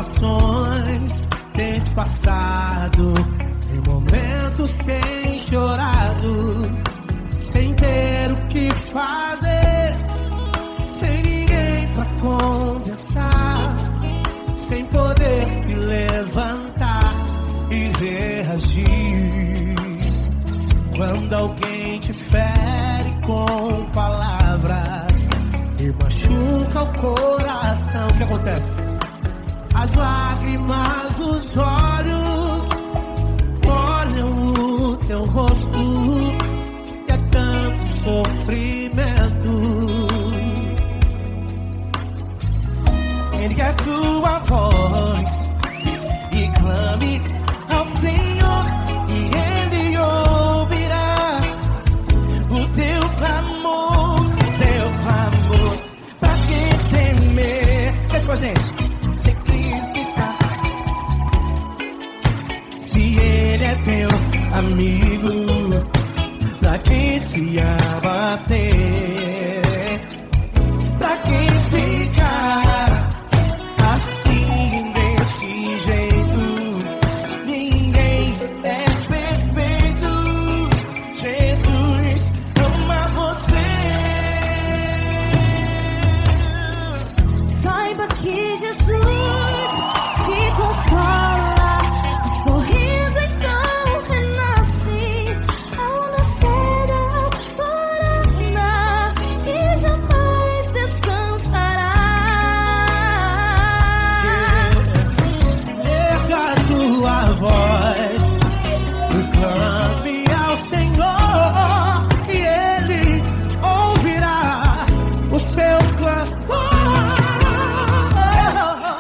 situações tens passado, em momentos tens chorado, sem ter o que fazer, sem ninguém pra conversar, sem poder se levantar e reagir. Quando alguém te fere com palavras e machuca o coração, o que acontece? As lágrimas dos olhos molham o teu rosto, e é tanto sofrimento. Ergue a tua voz e clame ao Senhor, e Ele ouvirá o teu clamor, pra que temer? Cante com a gente. Se Cristo está, se Ele é teu amigo, pra que se abater? Pra que ficar assim desse jeito? Ninguém é perfeito. Jesus ama você. Saiba que Jesus te consola, o sorriso então renasce ao nascer da aurora e jamais descansará. Erga a tua voz e clame ao Senhor, e Ele ouvirá o seu clamor.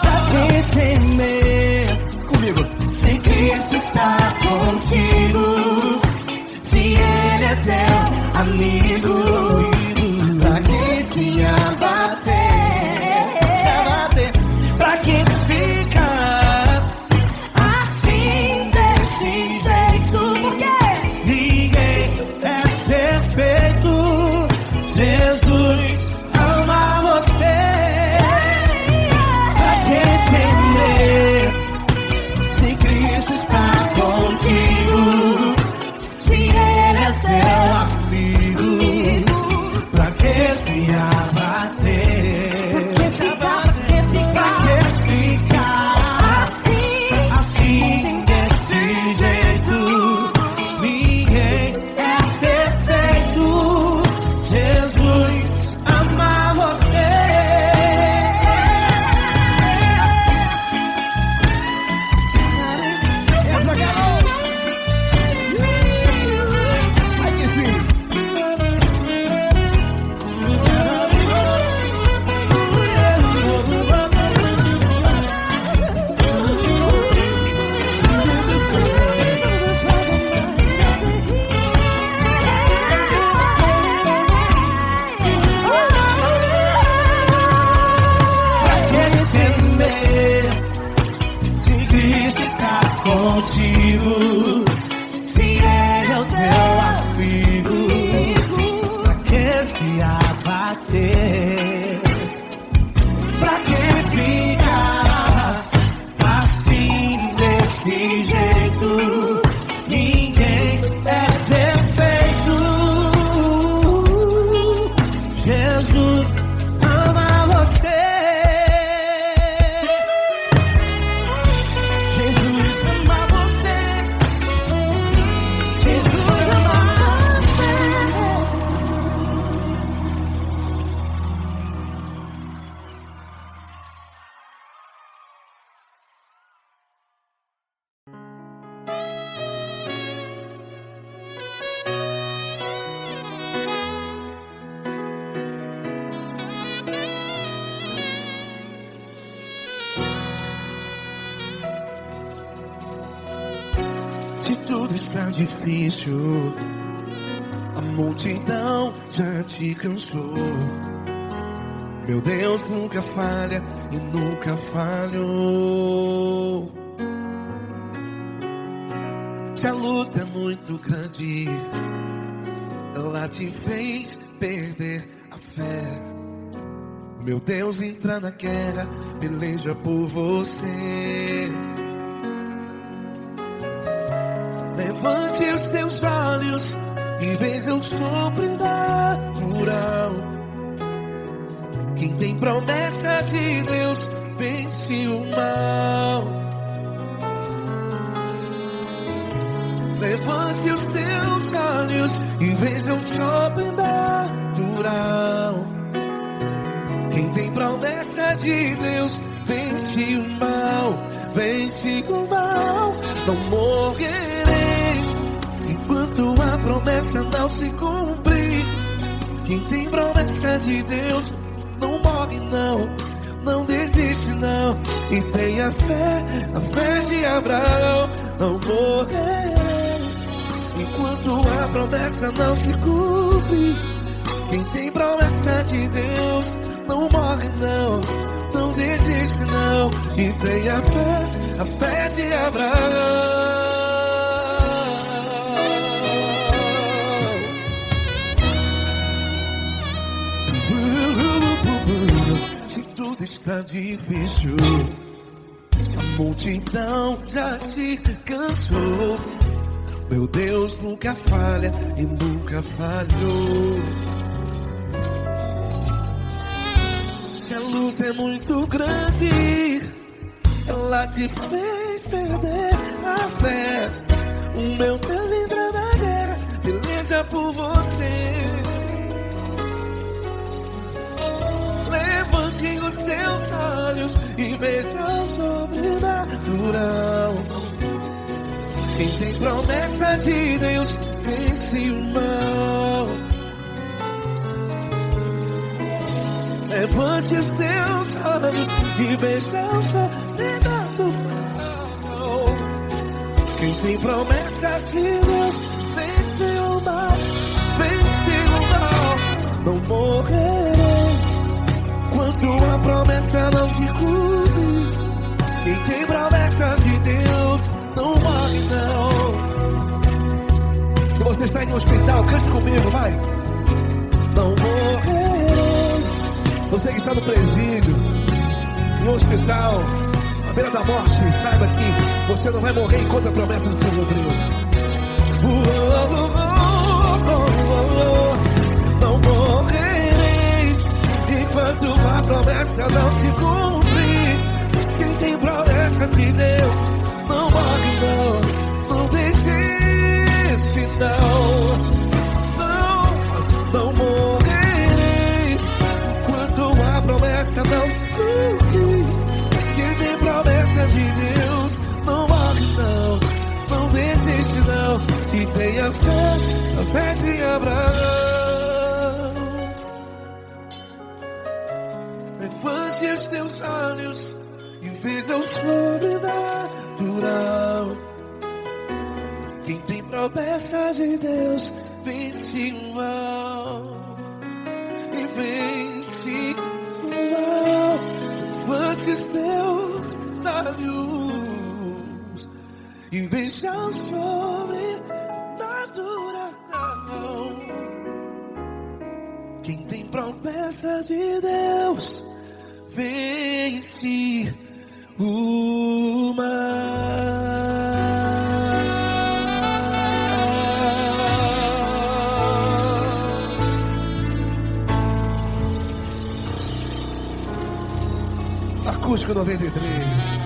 Pra que temer? Comigo. Se Cristo está contigo, se Ele é teu amigo, pra que se abater? Pra que ficar assim desse jeito? Porque ninguém é perfeito. Jesus ama você. Pra que temer? Se Cristo está contigo, se Ele é teu amigo, pra que se abater? Pra que ficar assim desse jeito? Ninguém é perfeito. Jesus ama você. Ai que sim. Pra que temer? Se Cristo está contigo, se Ele é o teu amigo, pra que se abater? Pra que ficar assim desse jeito? Ninguém é perfeito. Jesus ama você. Jesus ama você. Jesus ama você. Se tudo está difícil, a multidão já te cansou. Meu Deus nunca falha e nunca falhou. Se a luta é muito grande, ela te fez perder a fé. Meu Deus, entra na guerra, peleja por você. Levante os teus olhos e veja o sobrenatural. Quem tem promessa de Deus vence o mal. Levante os teus olhos e veja o sobrenatural. Quem tem promessa de Deus vence o mal, vence o mal. Não morrerei enquanto a promessa não se cumprir. Quem tem promessa de Deus não morre não, não desiste não. E tenha fé, a fé de Abraão. Não morrerei enquanto a promessa não se cumpre. Quem tem promessa de Deus não morre não, não desiste não. E tenha fé, a fé de Abraão. Se tudo está difícil, a multidão já te cansou. Meu Deus nunca falha e nunca falhou. Se a luta é muito grande, ela te fez perder a fé. O meu Deus entra na guerra, peleja por você. Levante os teus olhos e veja o sobrenatural. Quem tem promessa de Deus vence o mal. Levante os teus olhos e veja o sobrenatural. Quem tem promessa de Deus vence o mal, vence o mal. Não morrerei enquanto a promessa não se cumpre. Quem tem promessa de Deus não morre não. Se você está em um hospital, cante comigo, vai. Não morrerei. Você que está no presídio, em um hospital, à beira da morte, saiba que você não vai morrer enquanto a promessa se cumprir. Não morrerei enquanto a promessa não se cumprir. Quem tem promessa de Deus não morre não, não desiste não. Não morrerei enquanto a promessa não se cumprir. Quem tem promessa de Deus não morre não, não desiste não. E tenha fé, a fé de Abraão. Levante os teus olhos e veja o sobrenatural. Quem tem promessa de Deus vence o mal, e vence o mal. Levante os teus olhos e veja o sobrenatural. Quem tem promessa de Deus vence o mal. Acústico 93.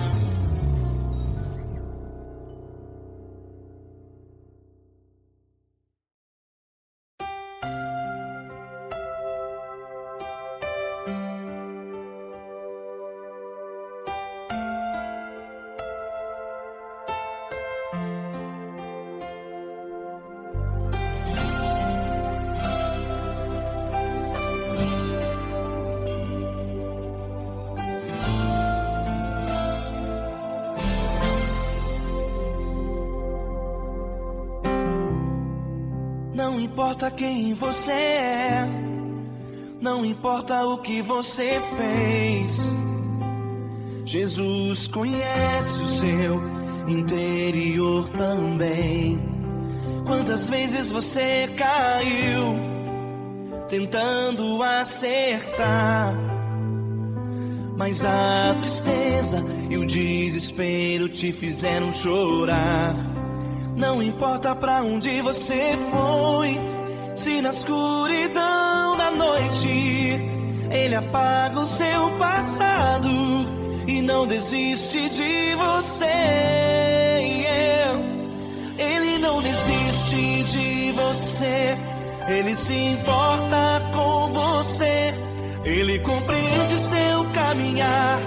Não importa quem você é, não importa o que você fez, Jesus conhece o seu interior também. Quantas vezes você caiu tentando acertar, mas a tristeza e o desespero te fizeram chorar. Não importa pra onde você foi, se na escuridão da noite ele apaga o seu passado e não desiste de você. Ele não desiste de você, ele se importa com você. Ele compreende seu caminhar,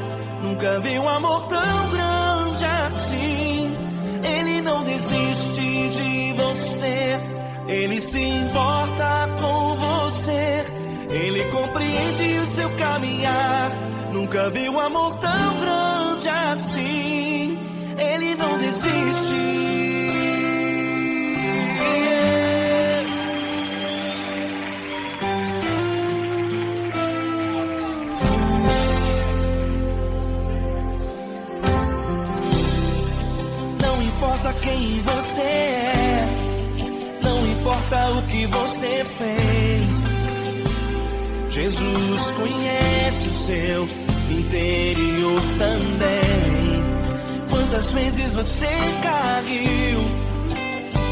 nunca vi um amor tão grande assim. Ele não desiste de você, ele se importa com você. Ele compreende o seu caminhar, nunca vi um amor tão grande assim. Ele não desiste. Não importa quem você é, não importa o que você fez, Jesus conhece o seu interior também. Quantas vezes você caiu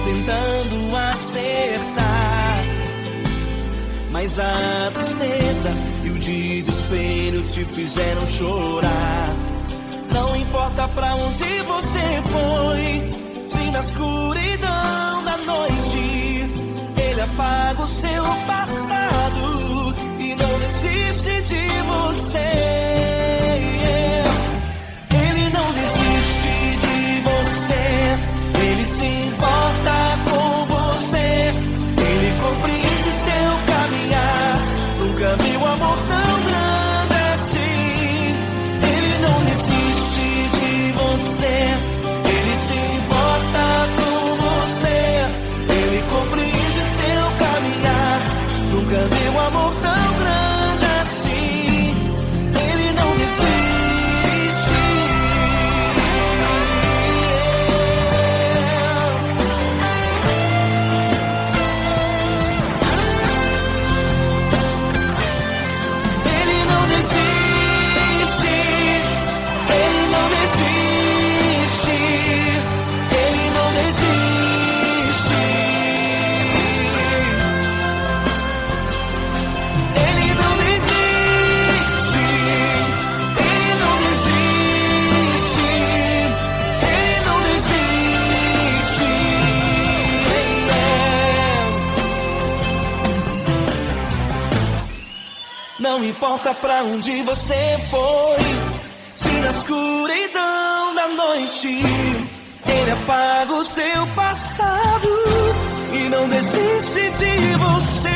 tentando acertar, mas a tristeza e o desespero te fizeram chorar. Não importa pra onde você foi, se na escuridão da noite ele apaga o seu passado e não desiste de você. Ele não desiste de você, ele se importa com você. Ele compreende seu caminhar, nunca viu amor tão grande assim. Ele não desiste de você, ele se importa com você. Ele compreende seu caminhar, nunca viu amor tão grande assim. Ele não desiste. Ele não desiste. Ele não desiste. Ele não desiste. Ele não desiste. Ele não desiste. Ele não desiste. Não importa pra onde você foi, se na escuridão da noite ele apaga o seu passado e não desiste de você.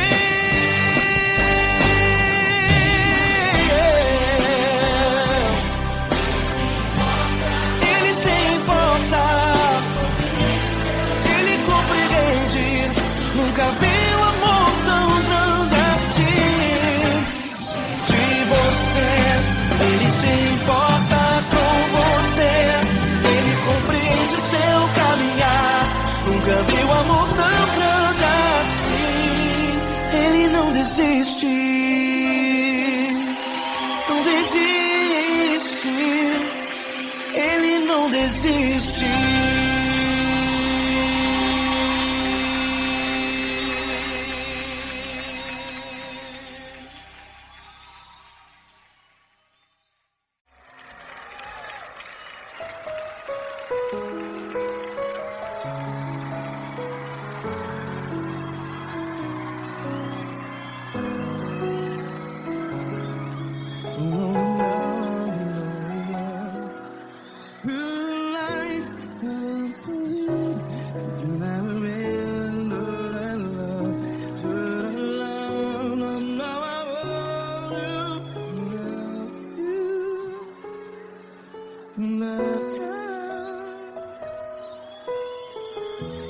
Ele se importa, ele compreende, nunca viu amor tão grande assim. De você, ele se importa com você. Ele compreende seu caminhar, nunca viu amor tão grande assim. Ele não desiste, não desiste. Ele não desiste.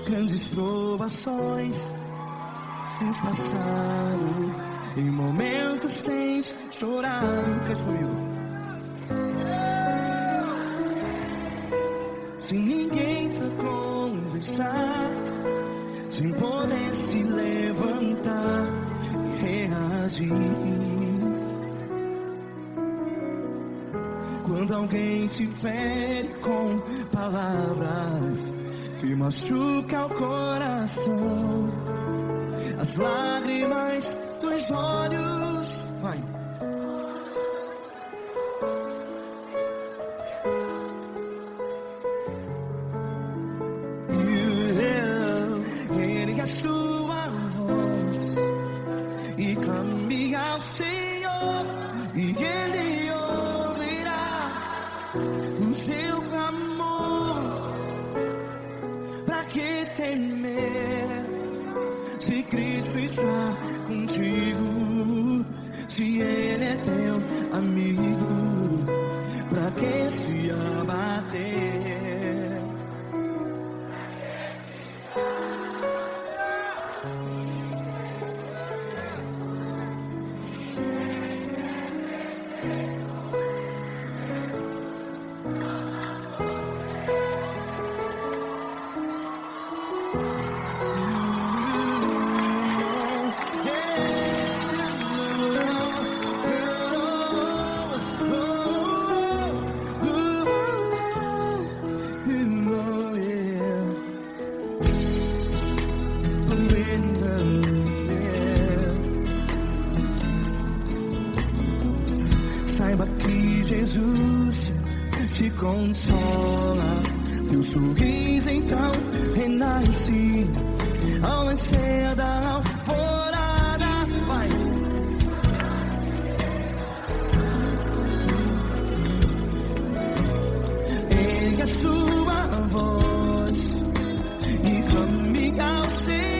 Grandes provações tens passado, em momentos tens chorado. Cante comigo. Sem ninguém pra conversar, sem poder se levantar e reagir. Quando alguém te fere com palavras que machucam o coração, as lágrimas dos olhos, vai. Ele é sua voz e clame ao Senhor, e Ele ouvirá o seu clamor. Pra que temer, se Cristo está contigo? Se Ele é teu amigo, pra que se abater? Saiba que Jesus te consola, teu sorriso então renasce ao nascer da alvorada. Vai. Ele é sua voz e clame ao Senhor.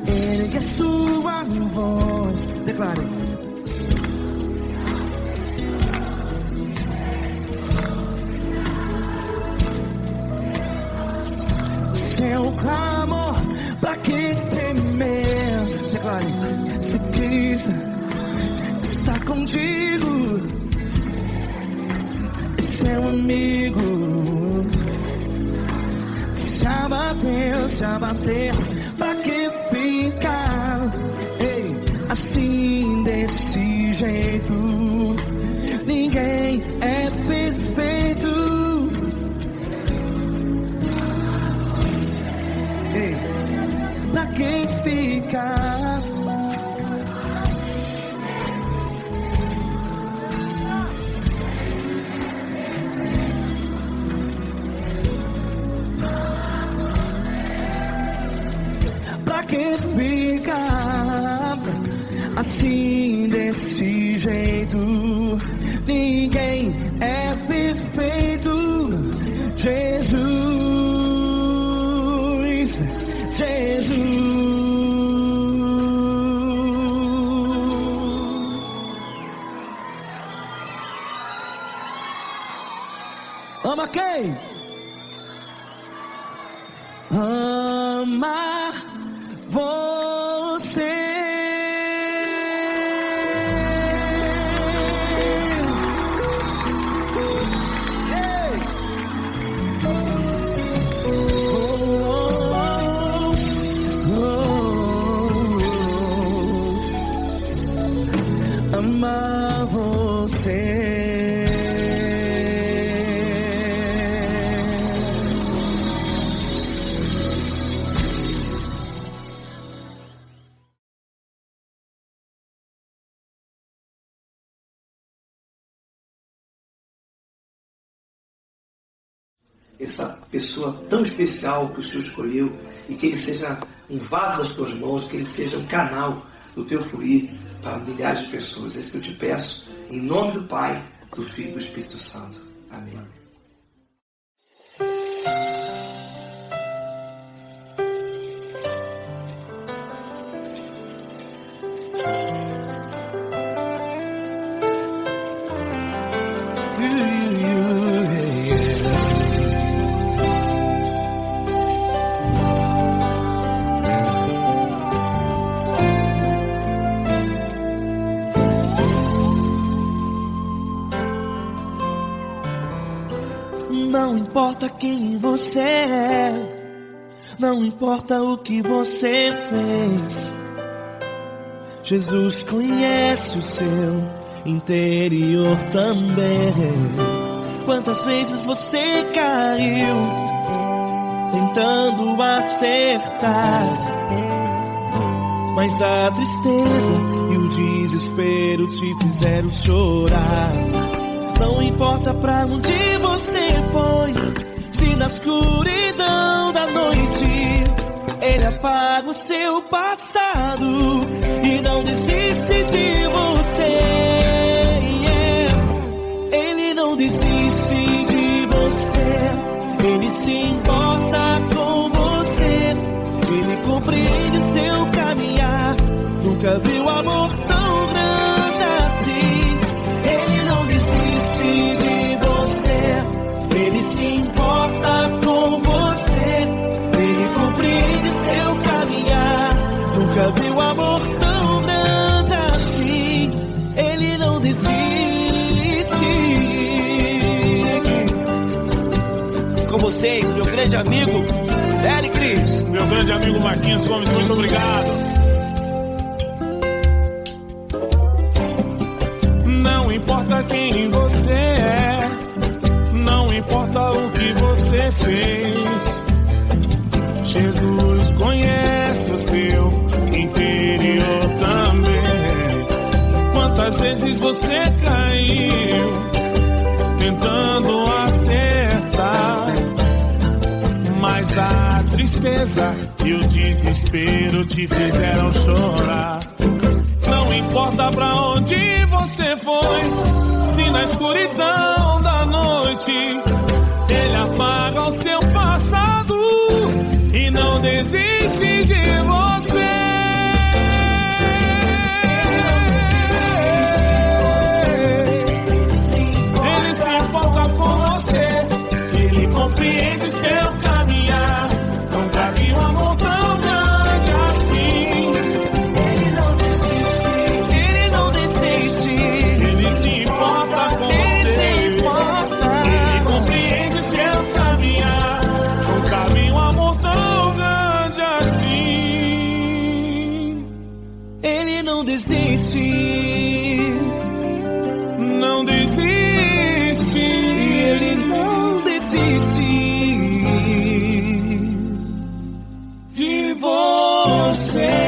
Ele é sua voz, declare. Seu clamor, pra que temer? Declare. Se Cristo está contigo, seu amigo, se abater, pra que ficar, ei, assim desse jeito? Ninguém é perfeito, ei, pra que ficar? Pra que ficar assim desse jeito? Ninguém é perfeito. Jesus, Jesus. Ama quem? Ama essa pessoa tão especial que o Senhor escolheu, e que ele seja um vaso das tuas mãos, que ele seja um canal do teu fluir para milhares de pessoas. É isso que eu te peço, em nome do Pai, do Filho e do Espírito Santo. Amém. Não importa quem você é, não importa o que você fez, Jesus conhece o seu interior também. Quantas vezes você caiu tentando acertar, mas a tristeza e o desespero te fizeram chorar. Não importa pra onde você foi, se na escuridão da noite Ele apaga o seu passado e não desiste de você. Ele não desiste de você, Ele se importa com você, Ele compreende o seu caminhar. Nunca viu amor tão grande assim. Ele não desiste de você, Ele se importa com você, Ele compreende seu caminhar. Nunca viu amor tão grande assim. Ele não desiste. Com vocês, meu grande amigo Eli Cris. Meu grande amigo Marquinhos Gomes, muito obrigado. Não importa quem você é, não importa o que você fez, Jesus conhece o seu interior também. Quantas vezes você caiu tentando acertar, mas a tristeza e o desespero te fizeram chorar. Não importa pra onde você foi, se na escuridão da noite Ele apaga o seu passado e não desiste de você. Ele se importa com você, Ele compreende seu caminhar. Nunca vi um amor tão grande assim. Não desiste, não desiste, Ele não desiste de você.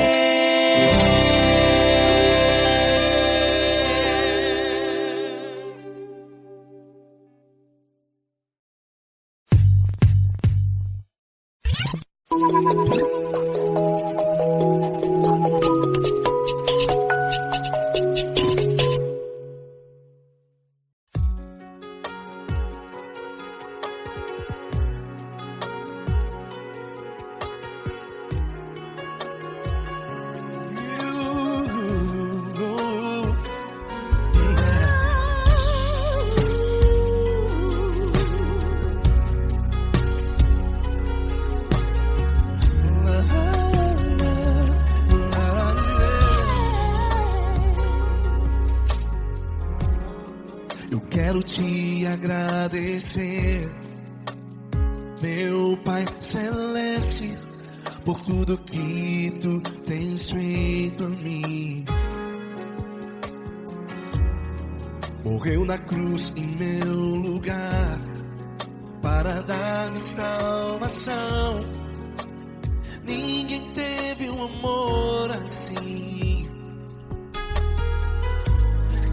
Quero te agradecer, meu Pai Celeste, por tudo que Tu tens feito a mim. Morreu na cruz em meu lugar para dar-me salvação. Ninguém teve um amor assim.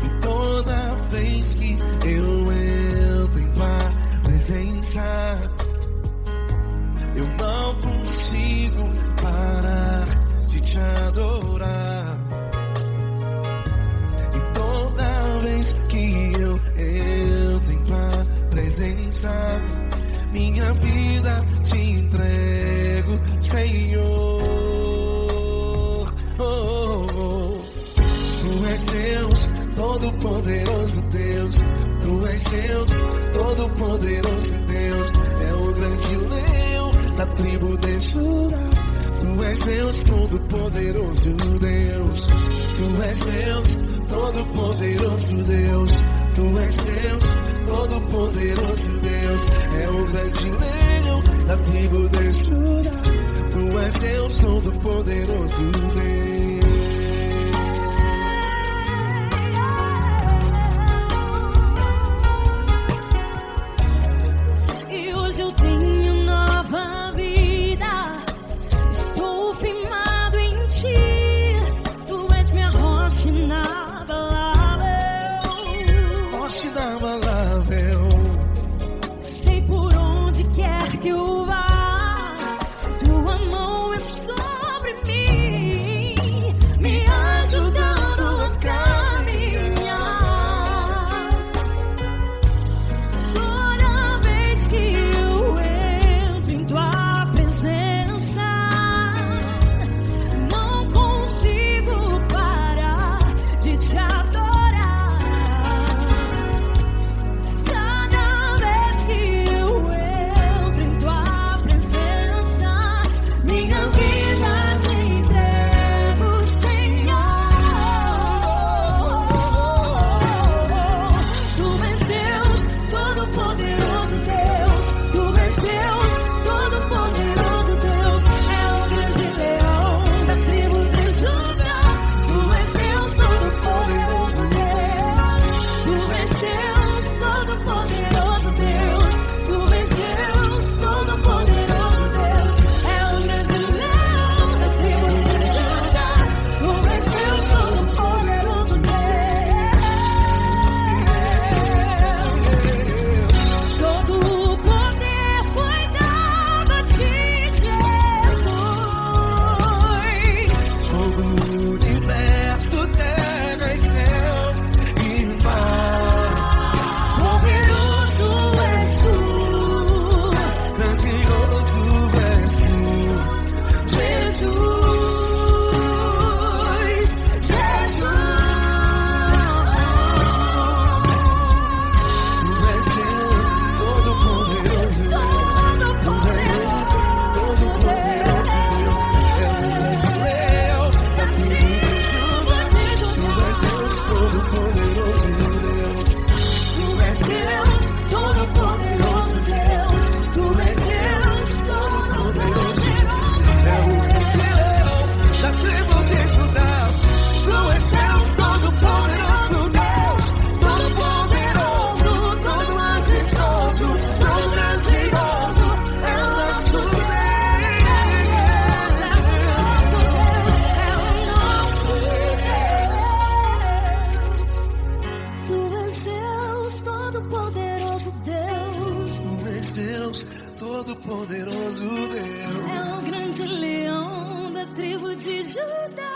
E toda vez que eu entro em Tua presença, minha vida te entrego, Senhor. Tu és Deus, todo-poderoso Deus. Tu és Deus, todo-poderoso Deus. É o grande leão da tribo de Judá. Tu és Deus, todo-poderoso Deus. Tu és Deus, todo-poderoso Deus. Tu és Deus, todo-poderoso Deus. É o grande leão da tribo de Judá. Tu és Deus, todo-poderoso Deus. E hoje eu tenho nova vida. Estou firmado em ti. Tu és minha rocha inabalável. Rocha inabalável. Sei por onde quer que eu vá, tua mão é sobre mim, me ajudando a caminhar. Toda vez que eu entro em tua presença, não consigo parar de te adorar. Cada vez que eu entro em tua presença, minha vida te entrego, Senhor. Tu és Deus, todo-poderoso Deus. Tu és Deus, todo-poderoso Deus. É o grande leão da tribo de Judá. Tu és Deus, todo-poderoso Deus. Tu és Deus, todo-poderoso Deus. Tu és Deus, todo-poderoso Deus. É o grande leão da tribo de Judá. Tu és Deus, todo-poderoso Deus. Todo o poder foi dado a ti, Jesus. Todo o universo, terra e céu e mar. Poderoso és tu, Grandioso és tu, Jesus, Jesus. Tu és Deus, todo-poderoso Deus. Todo-poderoso Deus. É o grande leão da tribo de Judá. Tu és Deus, todo-poderoso Deus. Tu és Deus, todo-poderoso Deus. Tu és Deus, todo-poderoso. É o grande leão da tribo de Judá. Tu és Deus, todo-poderoso Deus. Todo-poderoso, todo majestoso, todo grandioso. É o nosso Tu és Deus, todo-poderoso Deus. Tu és Deus, todo-poderoso Deus. É o grande leão da tribo de Judá.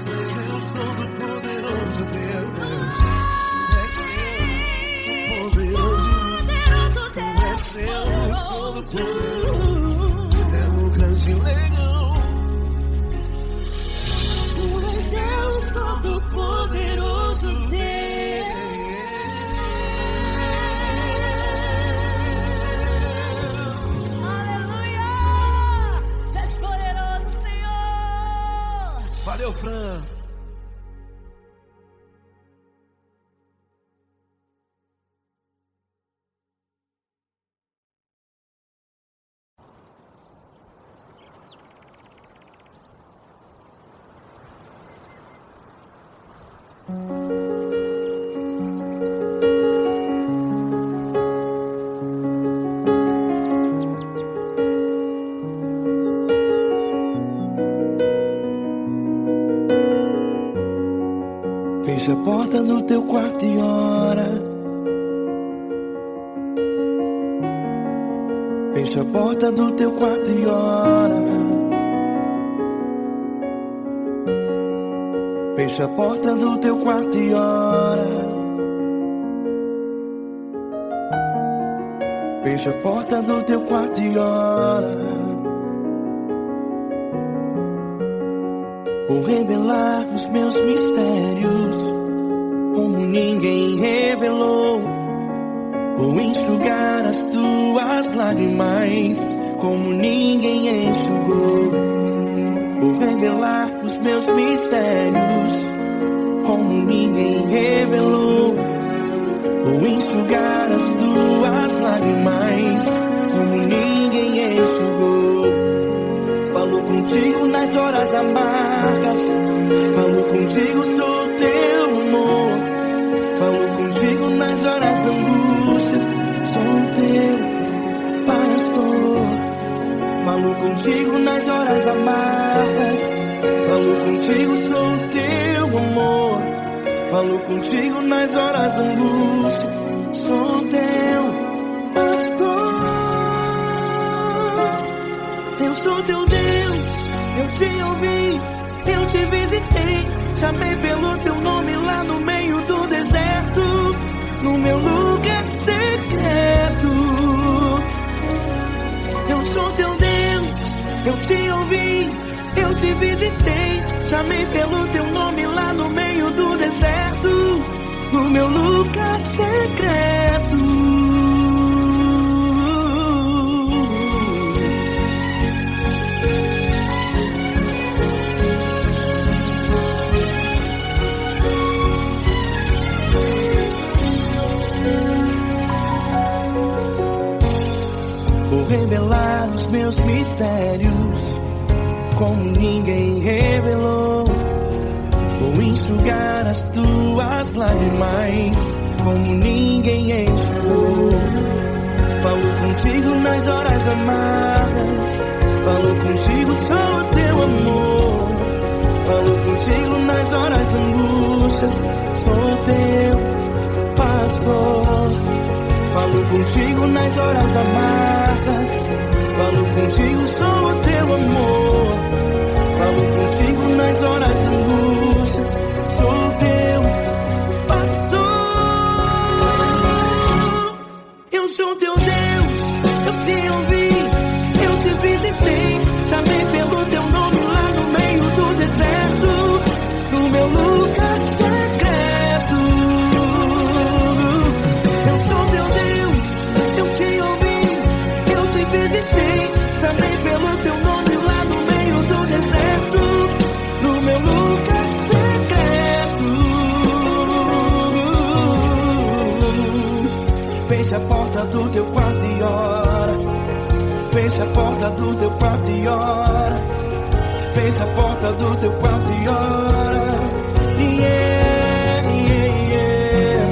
Tu és Deus, todo-poderoso Deus. Tu és Deus, poderoso. Tu és Deus, todo-poderoso. É o grande leão. Tu és Deus, todo-poderoso Deus. Aleluia! Tu és poderoso, Senhor. Valeu, Fran. Fecha a porta do teu quarto e ora. Fecha a porta do teu quarto e ora. Fecha a porta do teu quarto e ora. Fecha a porta do teu quarto e ora. Vou revelar os meus mistérios como ninguém revelou. Vou enxugar as tuas lágrimas como ninguém enxugou. Vou revelar os meus mistérios como ninguém revelou. Vou enxugar as tuas lágrimas como ninguém enxugou. Falo contigo nas horas amargas, falo contigo, sou teu amor. Falo contigo nas horas da angústias, sou teu pastor. Falo contigo nas horas amargas, falo contigo, sou teu amor. Falo contigo nas horas da angústias, sou teu pastor. Eu sou teu Deus, eu te ouvi, eu te visitei. Chamei pelo teu nome lá no meio do deserto, no meu lugar secreto. Eu sou teu Deus, eu te ouvi, eu te visitei. Chamei pelo teu nome lá no meio do deserto, no meu lugar secreto. Vou revelar os meus mistérios como ninguém revelou. Vou enxugar as tuas lágrimas como ninguém enxugou. Falo contigo nas horas amargas, falo contigo, sou teu amor. Falo contigo nas horas angústias, sou teu pastor. Falo contigo nas horas amargas, falo contigo, sou teu amor. Falo contigo nas horas angústias, sou teu pastor. Eu sou teu Deus, eu te ouvi, eu te visitei. Chamei pelo teu nome lá no meio do deserto, no meu lugar secreto. Eu sou teu Deus, eu te ouvi, eu te visitei. Chamei pelo teu nome lá no meio do deserto, no meu lugar secreto. Fecha a porta do teu quarto e ora. Fecha a porta do teu quarto e ora. Fecha a porta do teu quarto e ora. Yeah, yeah, yeah.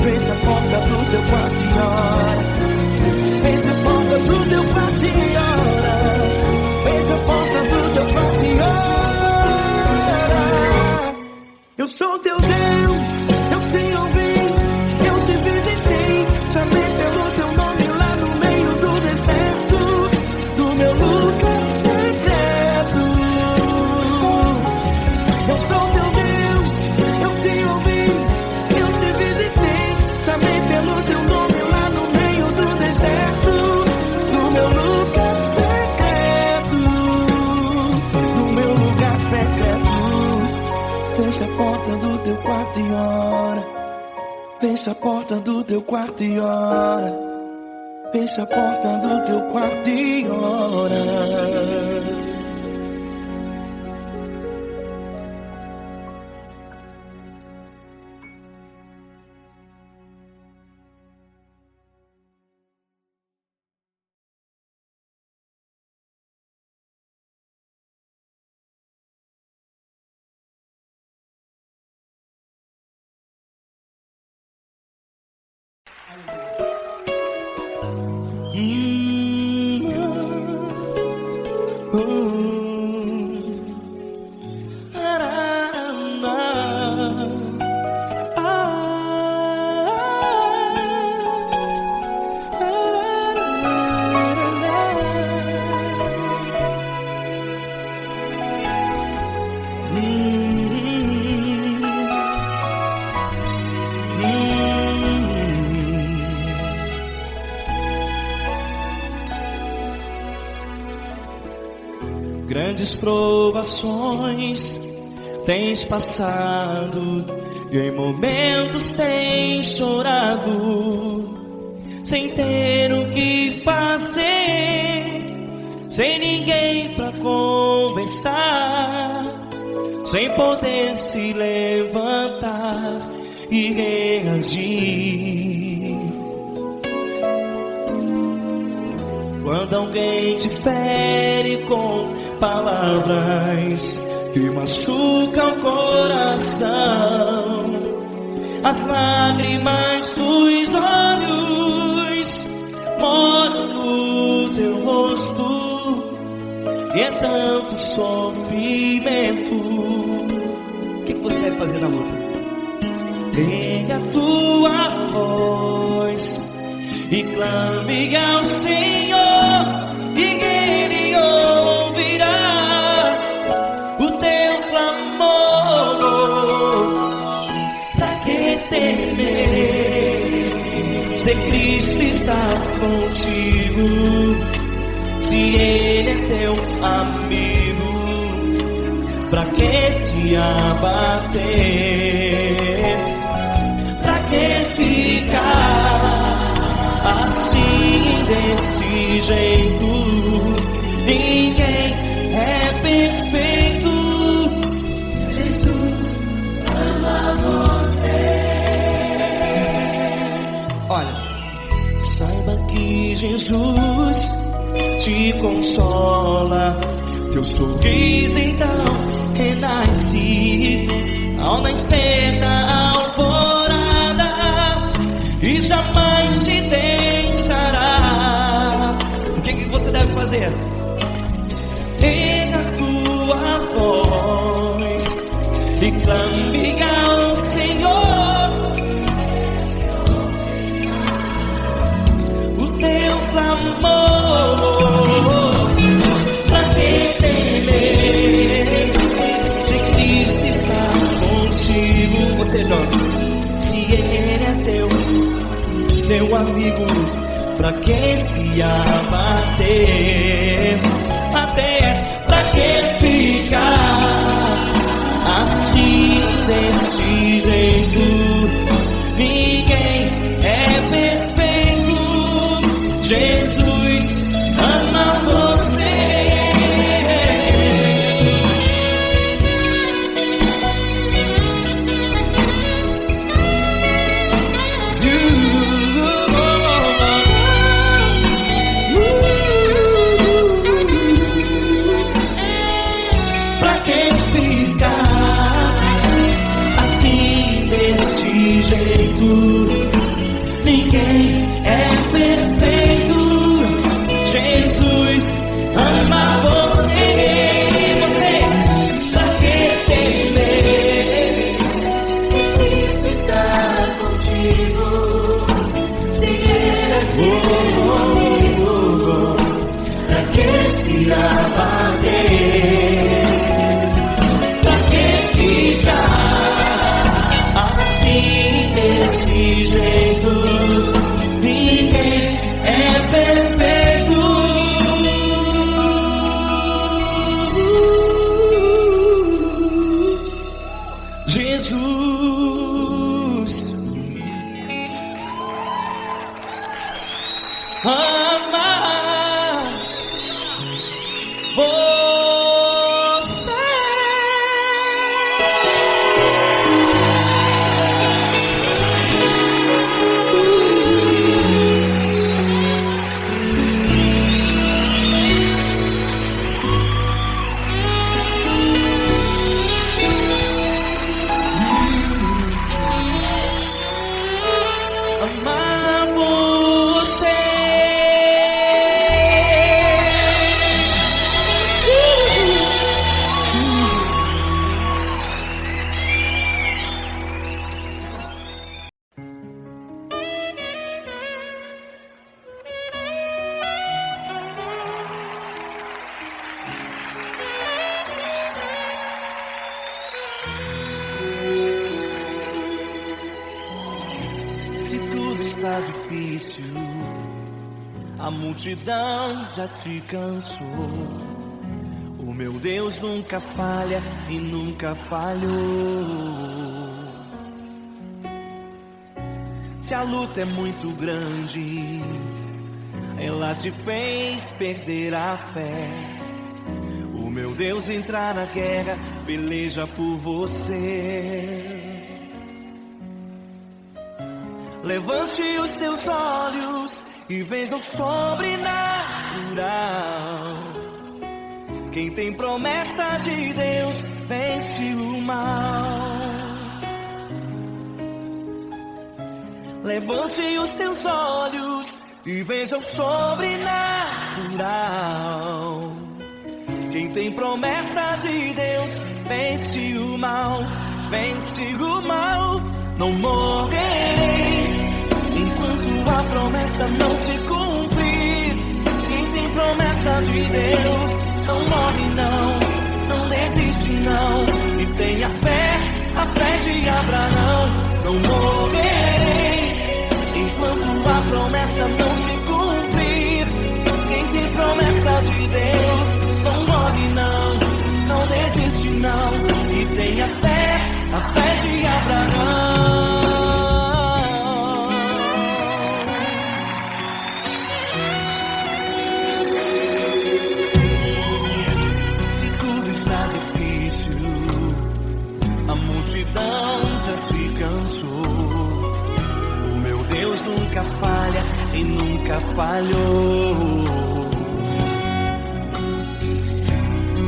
Fecha a porta do teu quarto e ora. Fecha a porta do teu quarto e ora. Fecha a porta do teu quarto e ora. Eu sou teu Deus, eu te ouvi, eu te visitei. Chamei pelo teu nome lá no meio do deserto, do meu lugar secreto. Eu sou teu Deus, eu te ouvi, eu te visitei. Chamei pelo teu nome lá no meio do deserto, no meu lugar secreto, no meu lugar secreto. Fecha a porta do teu quarto e ora. Fecha a porta do teu quarto e ora. Fecha a porta do teu quarto e ora. grandes provações tens passado, e em momentos tens chorado, sem ter o que fazer, sem ninguém pra conversar, sem poder se levantar e reagir. Quando alguém te fere com palavras que machucam o coração, as lágrimas dos olhos moram no teu rosto, e é tanto sofrimento. O que você deve fazer na luta? Erga a tua voz e clame ao Senhor, e Ele ouvirá o teu clamor. Pra que temer, se Cristo está contigo, se Ele é teu amigo? Pra que se abater? Pra que ficar assim, desse jeito? Ninguém é perfeito. Jesus ama você. Olha, saiba que Jesus te consola, teu sorriso então renasce ao nascer da alvorada, e jamais te deixará. O que você deve fazer? Erga a tua voz e clame ao Senhor, o teu clamor. Pra que temer, se Cristo está contigo? Você jovem, se Ele é teu amigo, pra que se abater? Até pra que ficar assim, desse jeito? Ninguém é perfeito. Jesus ama você. Ninguém é perfeito. Jesus ama você. Você, pra que temer? Cristo está contigo. Se Ele é teu amigo, pra que se abater? Pra que ficar assim, desse jeito? Ninguém é perfeito. Jesus ama você. Está difícil, a multidão já te cansou. O meu Deus nunca falha e nunca falhou. Se a luta é muito grande, ela te fez perder a fé. O meu Deus entrar na guerra, peleja por você. Levante os teus olhos e veja o sobrenatural. Quem tem promessa de Deus vence o mal. Levante os teus olhos e veja o sobrenatural. Quem tem promessa de Deus vence o mal, vence o mal. Não morrerei enquanto a promessa não se cumprir. Quem tem promessa de Deus não morre não desiste não. E tenha fé, a fé de Abraão. Não morrerei enquanto a promessa não se cumprir. Quem tem promessa de Deus não morre não desiste não. E tenha fé, a fé de Abraão. Se tudo está difícil, a multidão já te cansou. O meu Deus nunca falha e nunca falhou.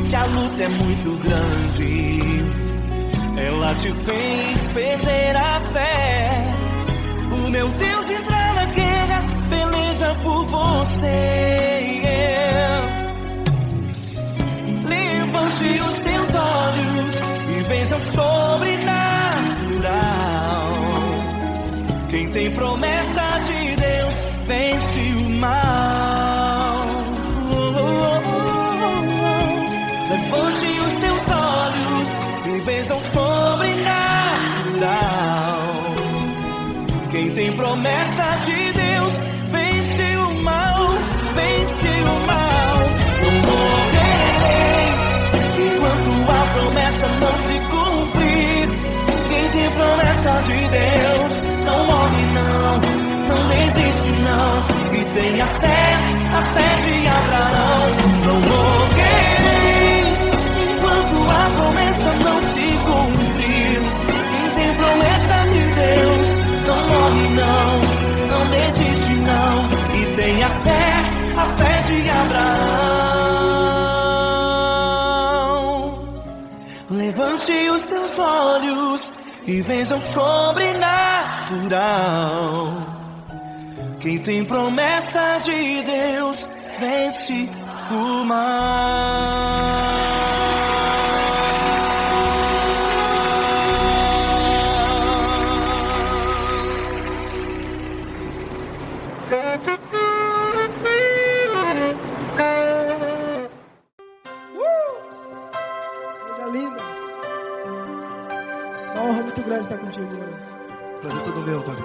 Se a luta é muito grande, ela te fez perder a fé. O meu Deus entrar na guerra, peleja por você. Levante os teus olhos e veja o sobrenatural. Quem tem promessa de Deus vence o mal. Levante os teus olhos e veja o sobrenatural. Quem tem promessa de Deus vence o mal, vence o mal. Não morrerei enquanto a promessa não se cumprir. Quem tem promessa de Deus não morre não desiste não. E tenha fé, a fé de Abraão. Não morrerei enquanto a promessa não se cumprir. Quem tem promessa de Deus não morre não desiste não. E tenha fé, a fé de Abraão. Levante os teus olhos e veja o sobrenatural. Quem tem promessa de Deus vence o mal. Coisa linda. Uma honra muito grande estar contigo, Lord. Prazer todo meu, Pai.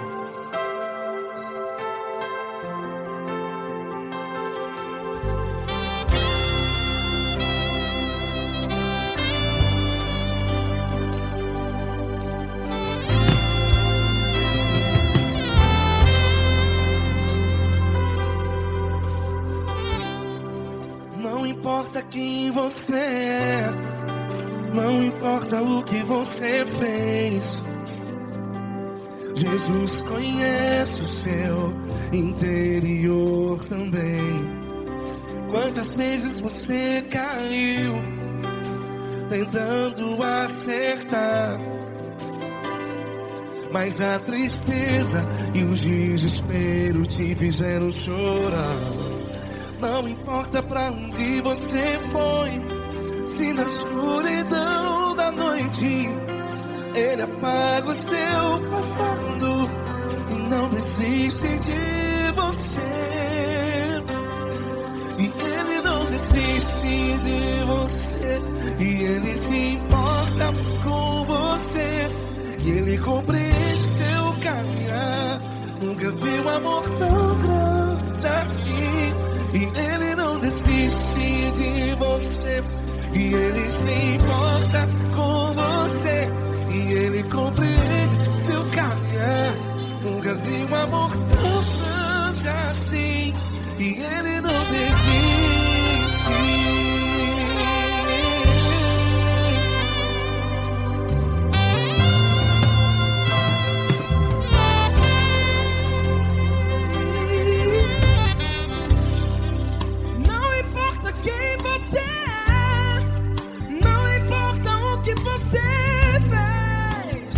Não importa quem você é, não importa o que você fez, Jesus conhece o seu interior também. Quantas vezes você caiu tentando acertar, mas a tristeza e o desespero te fizeram chorar. Não importa pra onde você foi, se na escuridão da noite Ele apaga o seu passado e não desiste de você. E Ele não desiste de você, e Ele se importa com você, e Ele compreende seu caminhar. Nunca vi um amor tão grande assim. E Ele não desiste de você, e e Ele se importa com você, e Ele compreende seu caminhar. Nunca vi um amor tão grande assim, e Ele não desiste. Não importa quem você é, não importa o que você fez,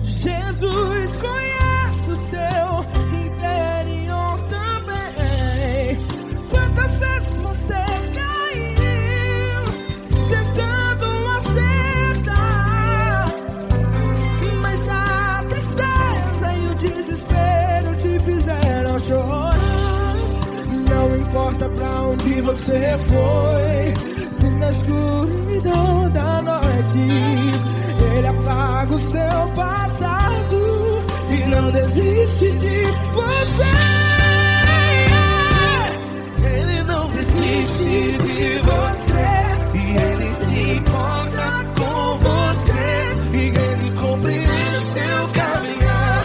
Jesus conhece o seu interior também. Quantas vezes você caiu tentando acertar, mas a tristeza e o desespero te fizeram chorar. Não importa pra onde você foi, se na escuridão da noite Ele apaga o seu passado e não desiste de você. Ele não desiste de você, e Ele se importa com você, e Ele compreende seu caminhar.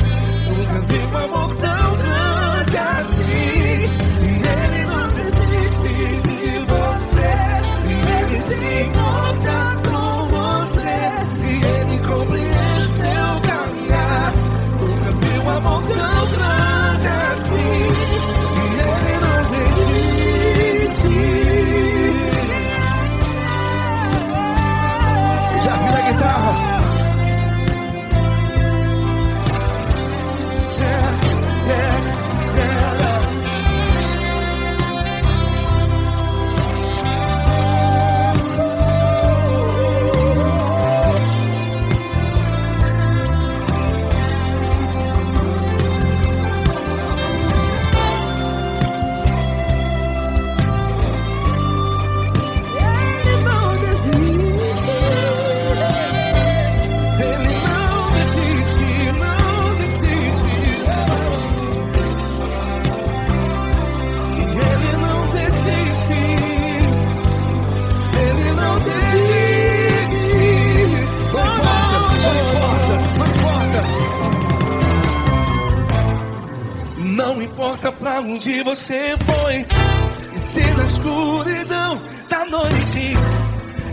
Nunca vi um amor tão grande assim, e Ele não desiste de você, e Ele se importa com você, e Ele compreende seu caminhar. Nunca vi um amor tão grande assim, e Ele não desiste. Já vi na guitarra. Ele não desiste. Ele não desiste, não desiste. E Ele não desiste. Ele não desiste. Não importa. Não importa pra onde você foi, e se na escuridão da noite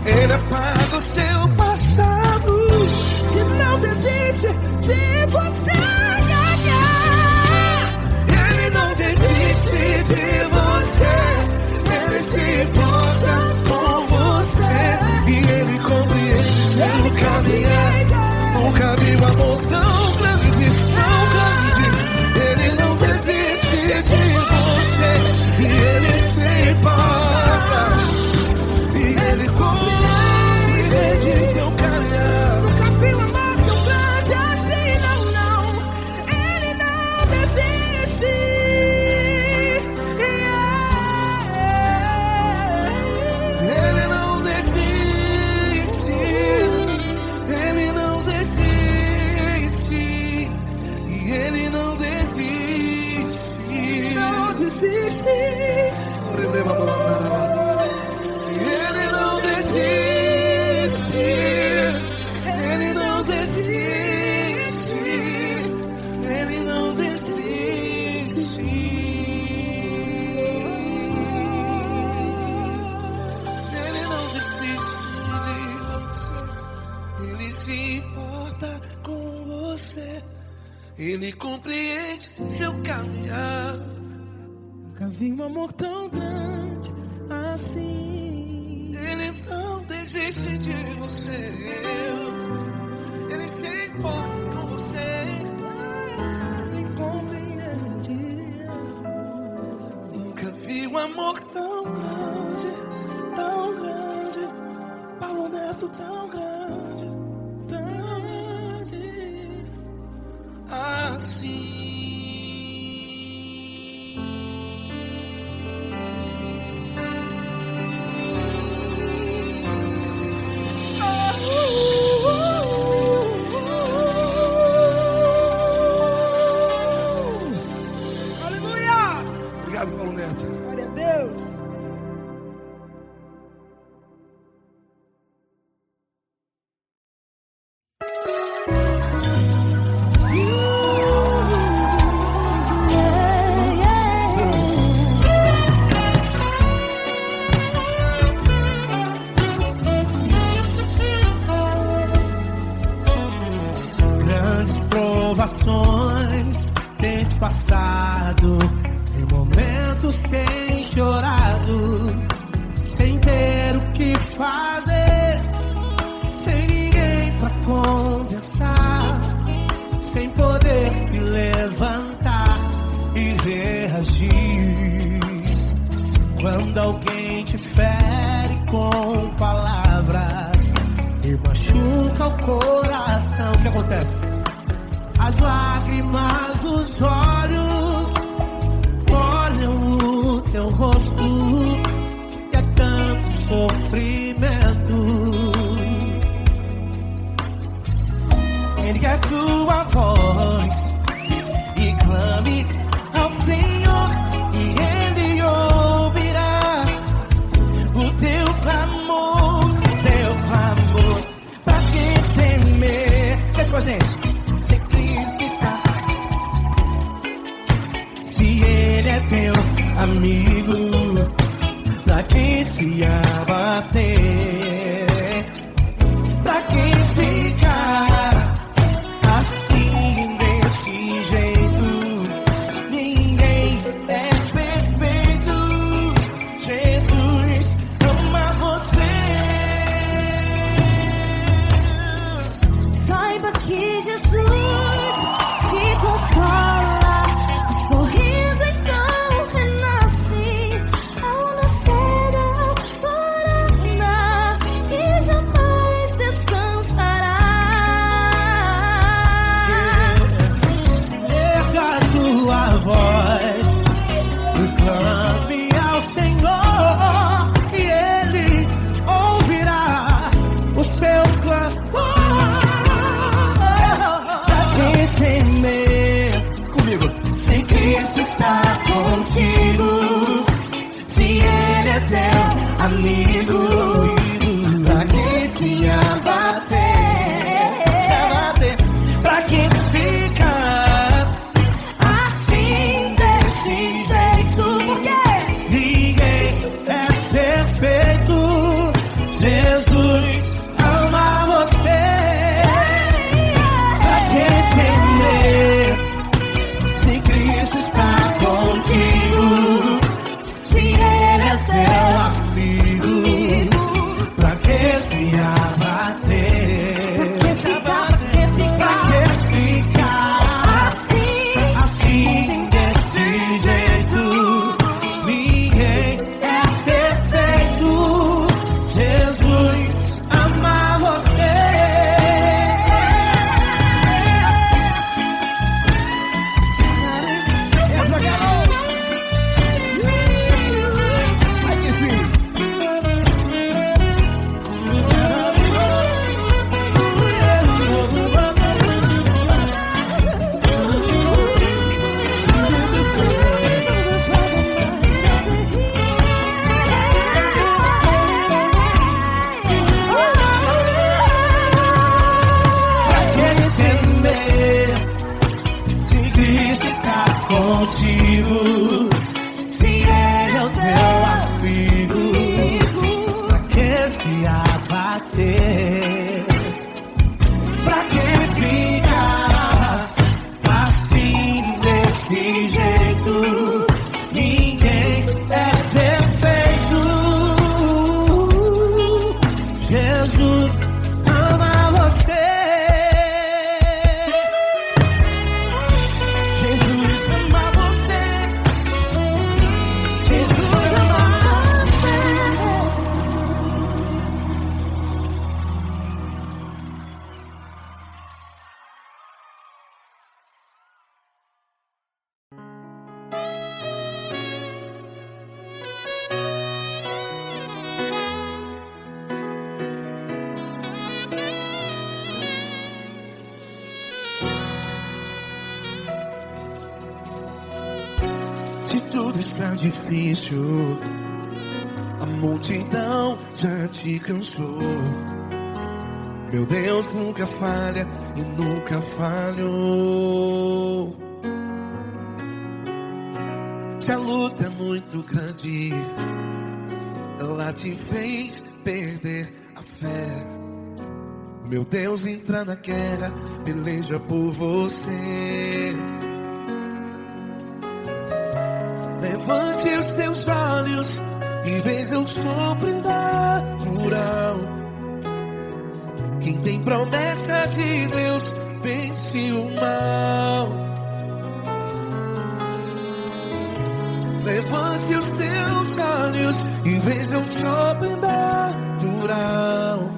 Ele apaga o seu passado. E não desiste de você. Ele não desiste de você, Ele se importa com você, e Ele compreende seu caminhar. Nunca vi um amor tão grande, tão grande. Ele não desiste de você, e Ele se importa, e Ele compreende seu caminhar. Nunca vi um amor tão grande assim, não, não. Ele não desiste. Ele não desiste, Ele não desiste, e Ele não desiste. Não desiste. Ele não desiste, Ele não desiste, Ele não desiste. Ele não desiste de você, Ele se importa com você, Ele compreende seu caminhar. Nunca vi um amor tão grande assim. Ele não desiste de você, Ele se importa com você, Ele compreende. nunca vi um amor tão grande, Paulo Neto tão grande, assim. situações tens passado, em momentos tens chorado, sem ter o que fazer, sem ninguém pra conversar, sem poder se levantar e reagir. Quando alguém te fere com palavras e machuca o coração, o que acontece? As lágrimas dos olhos molham o teu rosto e é tanto sofrimento. Ergue a tua voz e clame ao Senhor e Ele ouvirá o teu clamor, pra que temer? Cante com a gente. Se Cristo está, se Ele é teu amigo, pra que se abater? Pra que ficar assim desse jeito? Ninguém é perfeito. Jesus ama você. Saiba que Jesus te consola, o sorriso então renasce ao nascer da aurora e jamais descansará. Erga a tua voz e clame ao Senhor e Ele ouvirá o seu clamor. Pra que temer? Comigo. Se Cristo está contigo, se Ele é teu amigo, pra que se abater? Pra que ficar assim desse jeito? Porque ninguém é perfeito. Jesus ama você. Pra que temer? Se Cristo está contigo, se Ele é teu amigo, pra que se abater? Pra que ficar assim desse jeito? Ninguém é perfeito. Jesus ama você. Essa garota. Aí que sim. Pra que temer? Se Cristo está contigo, se Ele é o teu amigo, pra que se abater? Pra que ficar assim desse jeito? Ninguém é perfeito. Jesus ama você. Jesus ama você. Jesus ama você. Se tudo está difícil, a multidão já te cansou. Meu Deus nunca falha e nunca falhou. Se a luta é muito grande, ela te fez perder a fé. Meu Deus entra na guerra, peleja por você. Levante os teus olhos e veja o sobrenatural. Quem tem promessa de Deus vence o mal. Levante os teus olhos e veja o sobrenatural.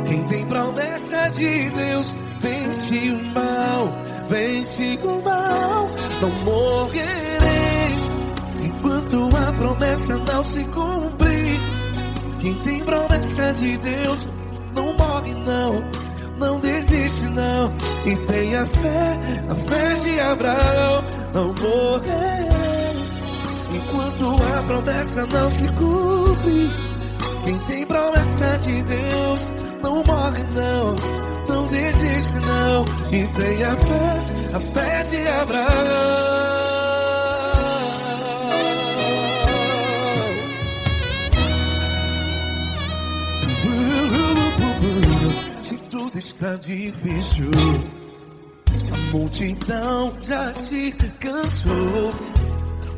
Quem tem promessa de Deus vence o mal, vence o mal. Não morrerei enquanto a promessa não se cumprir. Quem tem promessa de Deus não morre não, não desiste não. E tenha fé, a fé de Abraão. Não morrerei enquanto a promessa não se cumpre. Quem tem promessa de Deus não morre não, não desiste não. E tenha fé, a fé de Abraão. Se tudo está difícil, a multidão já te cansou.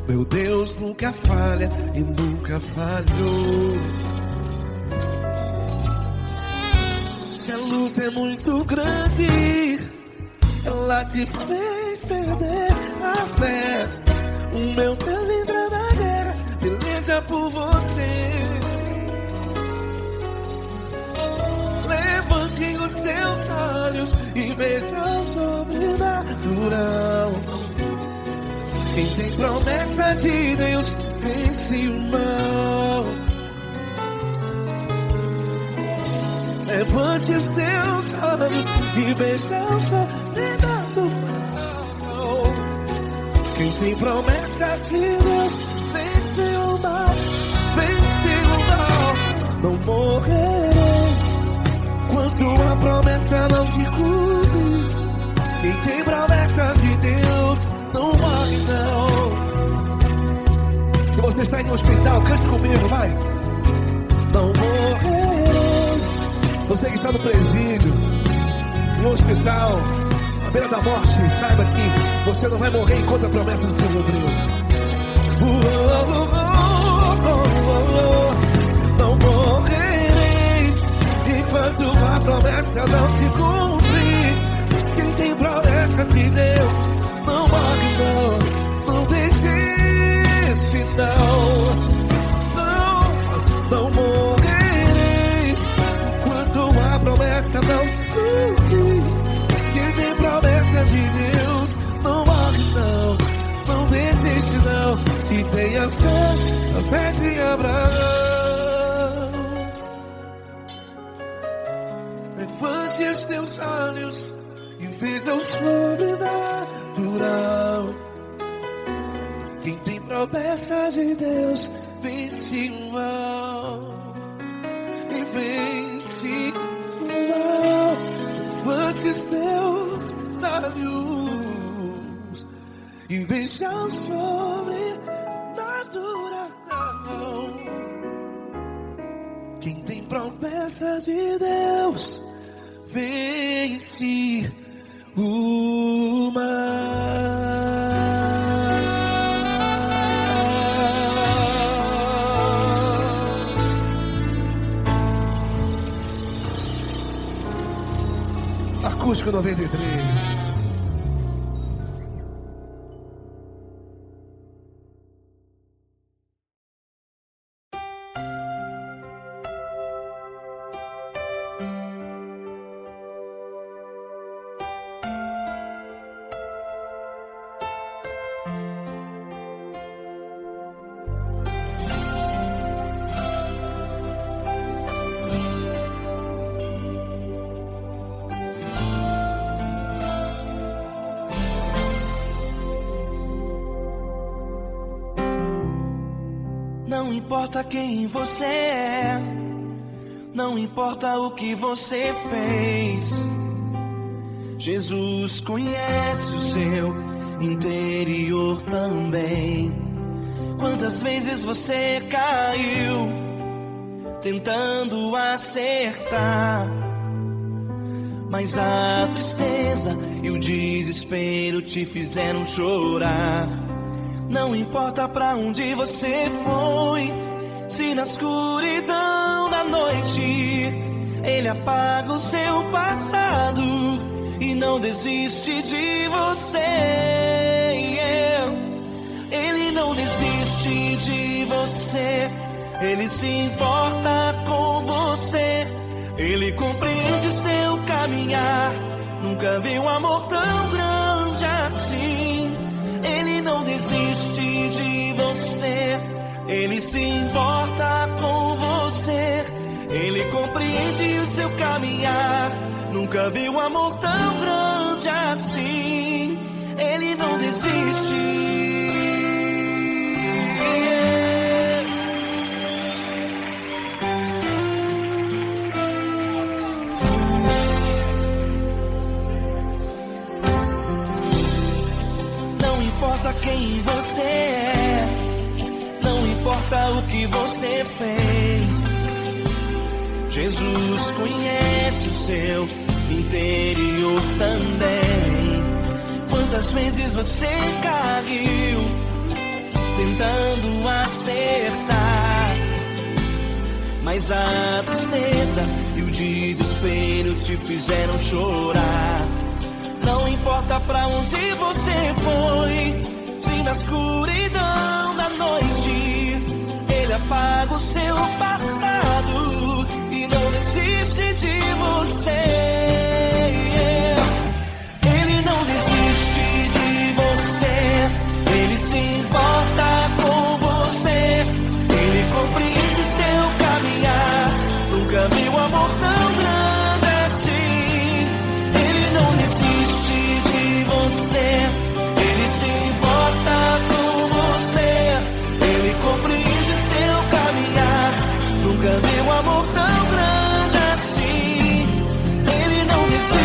Meu Deus nunca falha e nunca falhou. Se a luta é muito grande, ela te fez perder a fé. O meu Deus entra na guerra, peleja por você. Levante os teus olhos e veja o sobrenatural. Quem tem promessa de Deus vence o mal. Levante os teus olhos e veja o sobrenatural. Quem tem promessa de Deus vence o mal, vence o mal. Não morrerei enquanto a promessa não se cumpre. Quem tem promessa de Deus não morre não. Se você está em um hospital, cante comigo, vai. Não morrerei. Você que está no presídio, no hospital, à beira da morte, saiba que você não vai morrer enquanto a promessa se cumpriu. Não morrerei enquanto a promessa não se cumprir. Quem tem promessa de Deus não morre não, não desiste não. Não morrerei enquanto a promessa não se cumprir. Quem tem promessa de Deus não morre não, não desiste não. E tenha fé, a fé de Abraão. Levante os teus olhos e veja o sobrenatural. Quem tem promessa de Deus vence o mal, e vence o mal. Levante os teus olhos e veja o sobrenatural. Quem tem promessa de Deus vence o mal. Acústico 93. Não importa quem você é, não importa o que você fez, Jesus conhece o seu interior também. Quantas vezes você caiu tentando acertar, mas a tristeza e o desespero te fizeram chorar. Não importa pra onde você foi, se na escuridão da noite Ele apaga o seu passado e não desiste de você. Ele não desiste de você, Ele se importa com você. Ele compreende seu caminhar, nunca vi um amor tão grande assim. Ele não desiste de você, Ele se importa com você. Ele compreende o seu caminhar, nunca vi um amor tão grande assim. Ele não desiste. Não importa quem você é, não importa o que você fez, Jesus conhece o seu interior também. Quantas vezes você caiu tentando acertar, mas a tristeza e o desespero te fizeram chorar. Não importa pra onde você foi, se na escuridão da noite Ele apaga o seu passado e não desiste de você. Ele não desiste de você, Ele se importa com você. Ele compreende seu caminhar, nunca vi um amor tão grande assim. Ele não desiste de você, Ele se importa com você. Ele compreende seu caminhar, nunca vi um amor tão grande assim. Ele não desiste.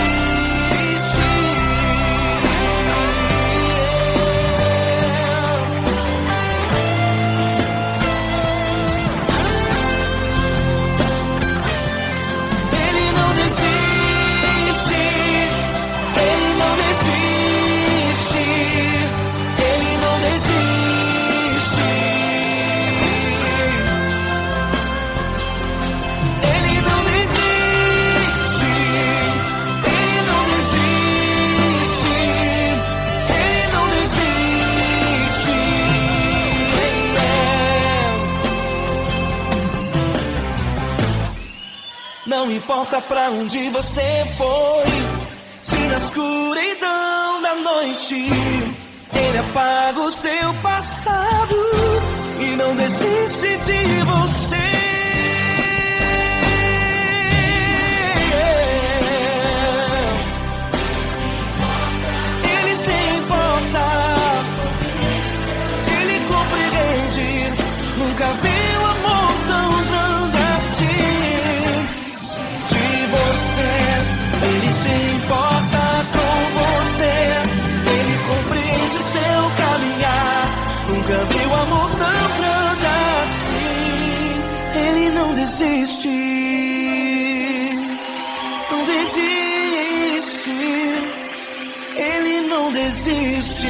Ele não desiste. Ele não desiste. Ele não desiste. Ele não desiste. Ele não desiste. Ele não desiste. Não importa pra onde você foi, se na escuridão da noite Ele apaga o seu passado e não desiste de você. Ele se importa, Ele compreende, nunca vi um amor tão grande assim. De você, Ele se importa com você. Ele compreende seu caminhar, nunca vi um amor tão grande assim. Ele não desiste, não desiste. Ele não desiste.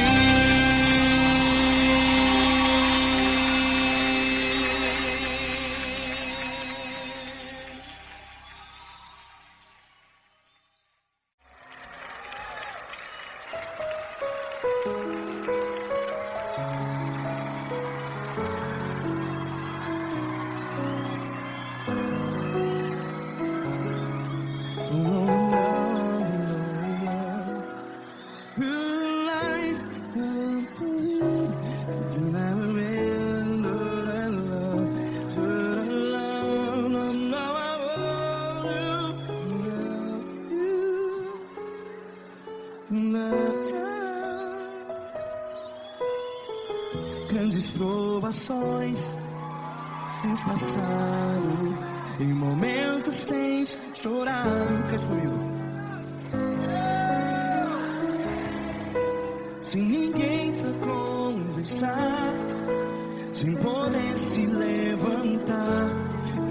Grandes provações tens passado, em momentos tens chorado. Cante comigo. Sem ninguém pra conversar, sem poder se levantar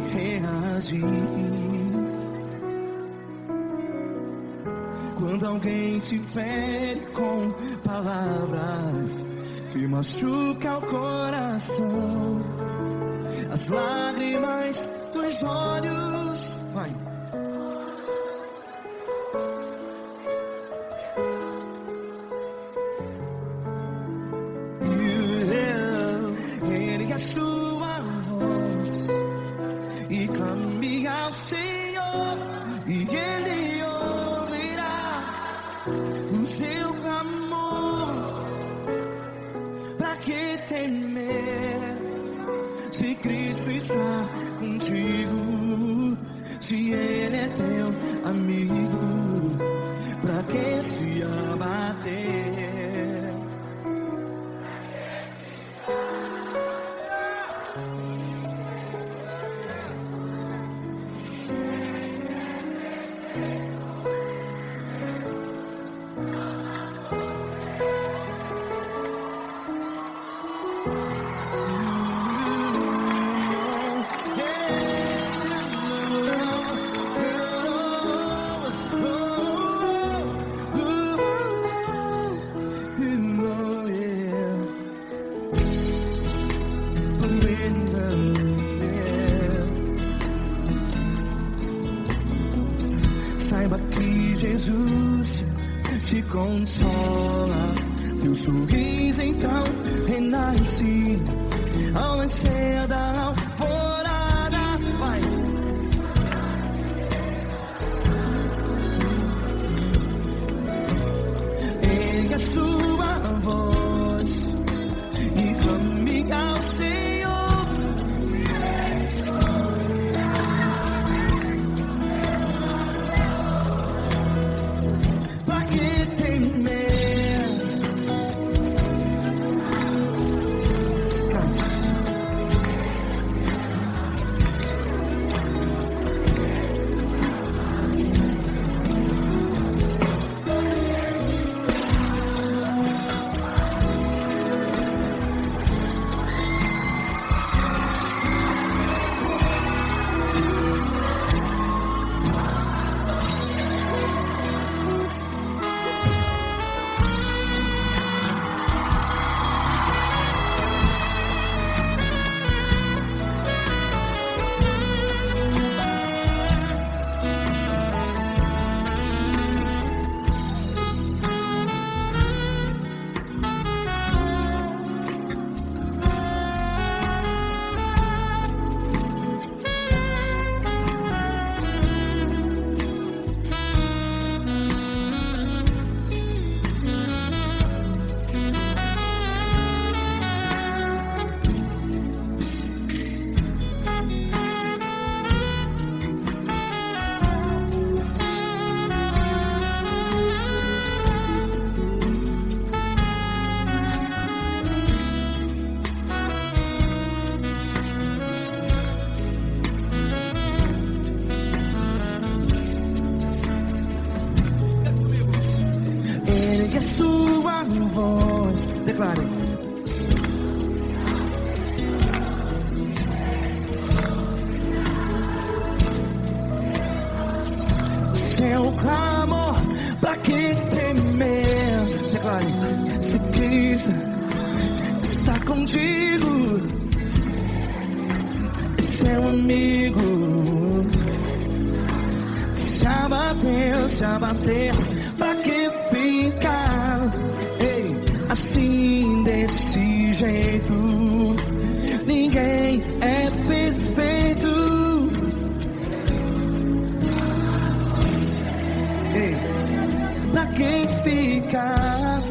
e reagir. Quando alguém te fere com palavras que machucam o coração, as lágrimas dos olhos, vai. Ele é sua voz e clame ao Senhor, e Ele ouvirá o seu clamor. Pra que temer, se Cristo está contigo? Se Ele é teu amigo, pra que se abater? Saiba que Jesus te consola, teu sorriso então renasce ao nascer da alvorada. Vai. Ele é sua voz e clame ao Senhor. É sua voz, declare. Seu clamor, pra que temer? Declare. Se Cristo está contigo, é seu amigo. Se abater, pra que ficar assim desse jeito? Ninguém é perfeito. Pra que ficar?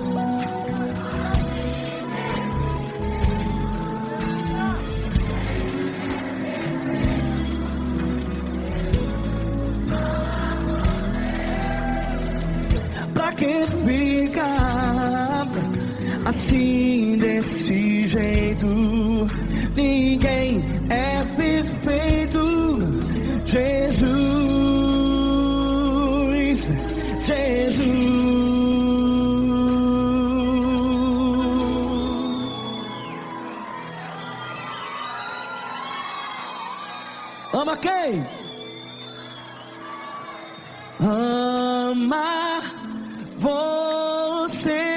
Pra que ficar assim desse jeito? Ninguém é perfeito. Jesus, Jesus. Ama quem? amar você.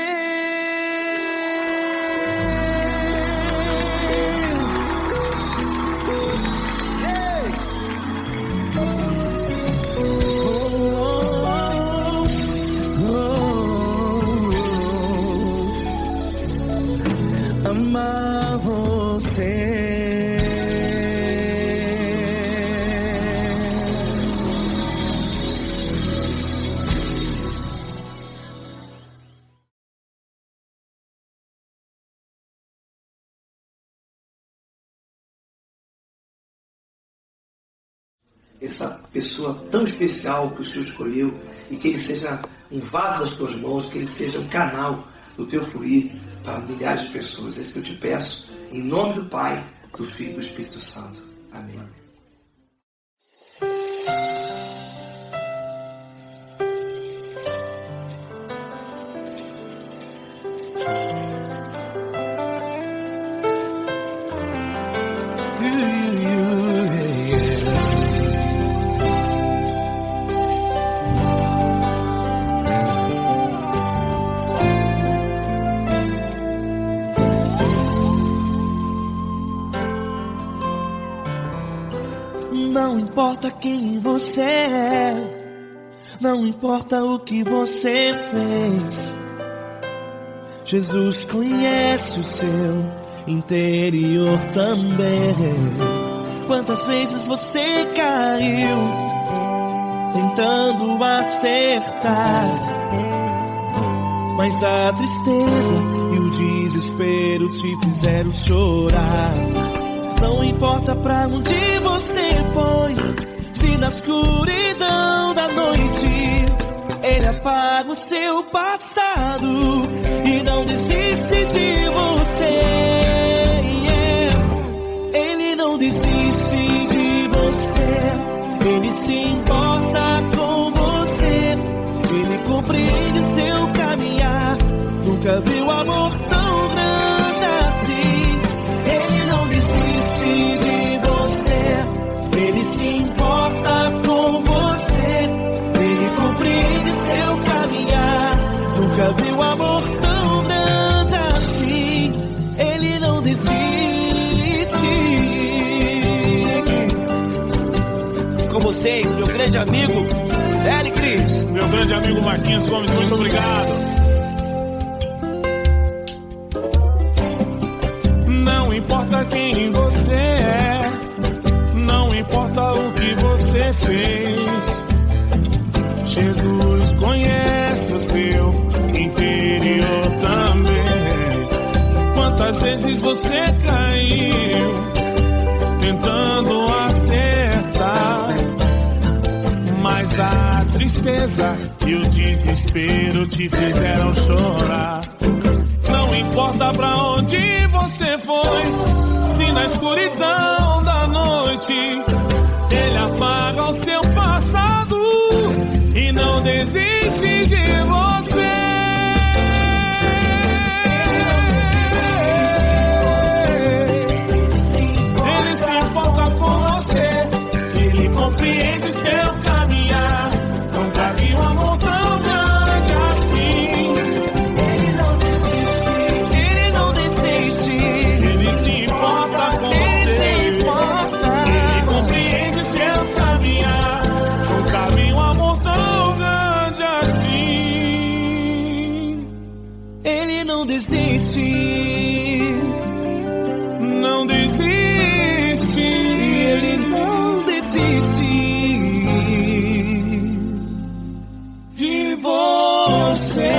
Amar você. Essa pessoa tão especial que o Senhor escolheu, e que ele seja um vaso das tuas mãos, que ele seja um canal do teu fluir para milhares de pessoas. É isso que eu te peço, em nome do Pai, do Filho e do Espírito Santo. Amém. Não importa quem você é, não importa o que você fez, Jesus conhece o seu interior também. Quantas vezes você caiu tentando acertar, mas a tristeza e o desespero te fizeram chorar. Não importa pra onde você foi, se na escuridão da noite Ele apaga o seu passado e não desiste de você. Ele não desiste de você, Ele se importa com você, Ele compreende o seu caminhar. Nunca viu amor tão grande assim. Ele não desiste de você, Ele se importa com você, Ele compreende seu caminhar. Nunca viu amor tão grande assim. Ele não desiste. Com vocês, meu grande amigo L. Cris. Meu grande amigo Marquinhos Gomes, muito obrigado. Não importa quem você é, não importa o que você fez, Jesus conhece o seu interior também. Quantas vezes você caiu tentando acertar, mas a tristeza e o desespero te fizeram chorar. Não importa pra onde você foi, se na escuridão da noite Ele apaga o seu passado e não desiste de você. Ele se importa com você, Ele compreende seu caminhar. Nunca vi um amor tão grande assim. Não desiste, não desiste, Ele não desiste de você.